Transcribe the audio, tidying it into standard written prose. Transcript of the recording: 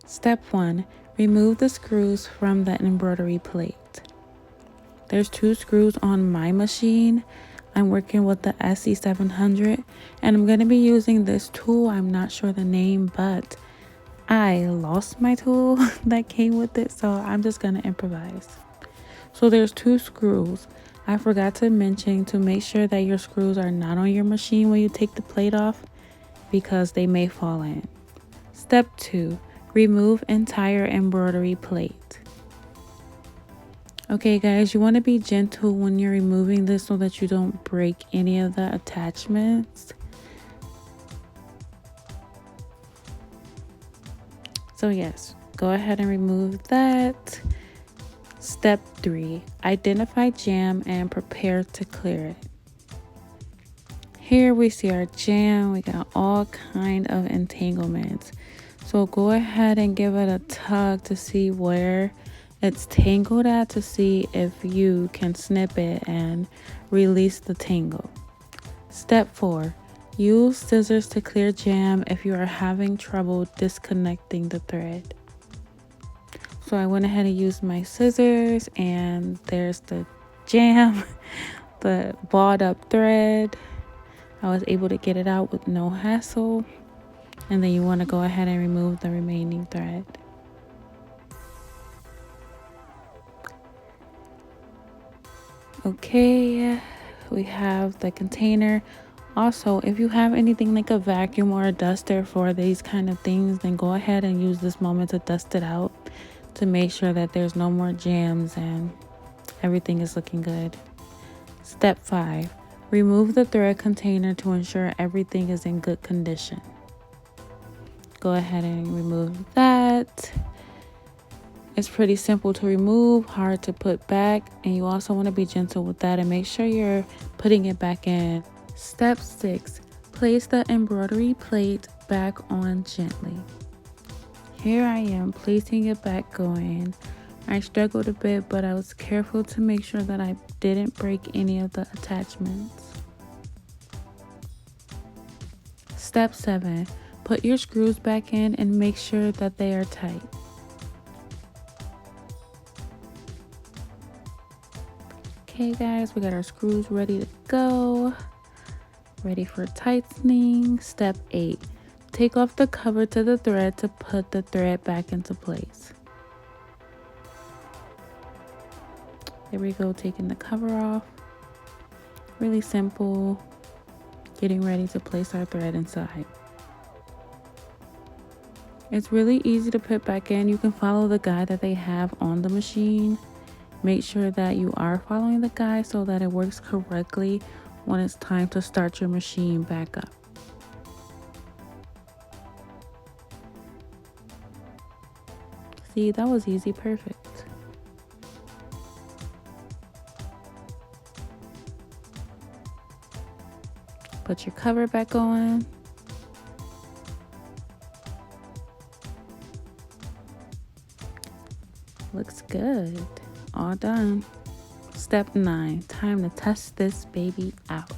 Step 1. Remove the screws from the embroidery plate. There's 2 screws on my machine. I'm working with the SE700 and I'm going to be using this tool. I'm not sure the name, but I lost my tool that came with it, so I'm just going to improvise. So there's 2 screws. I forgot to mention to make sure that your screws are not on your machine when you take the plate off because they may fall in. Step 2. Remove entire embroidery plate. Okay guys, you want to be gentle when you're removing this so that you don't break any of the attachments. So yes, go ahead and remove that. Step 3. Identify jam and prepare to clear it. Here we see our jam. We got all kind of entanglements. So go ahead and give it a tug to see where it's tangled at, to see if you can snip it and release the tangle. Step 4. Use scissors to clear jam if you are having trouble disconnecting the thread. So I went ahead and used my scissors and there's the jam, the balled up thread. I was able to get it out with no hassle. And then you want to go ahead and remove the remaining thread. Okay, we have the container. Also, if you have anything like a vacuum or a duster for these kind of things, then go ahead and use this moment to dust it out to make sure that there's no more jams and everything is looking good. Step 5. Remove the thread container to ensure everything is in good condition. Go ahead and remove that. It's pretty simple to remove, hard to put back, and you also want to be gentle with that and make sure you're putting it back in. Step 6. Place the embroidery plate back on gently. Here I am placing it back going. I struggled a bit, but I was careful to make sure that I didn't break any of the attachments. Step 7. Put your screws back in and make sure that they are tight. Okay guys, we got our screws ready to go. Ready for tightening. Step 8. Take off the cover to the thread to put the thread back into place. There we go, taking the cover off. Really simple. Getting ready to place our thread inside. It's really easy to put back in. You can follow the guide that they have on the machine. Make sure that you are following the guide so that it works correctly when it's time to start your machine back up. See, that was easy, perfect. Put your cover back on. Looks good. All done. Step 9. Time to test this baby out.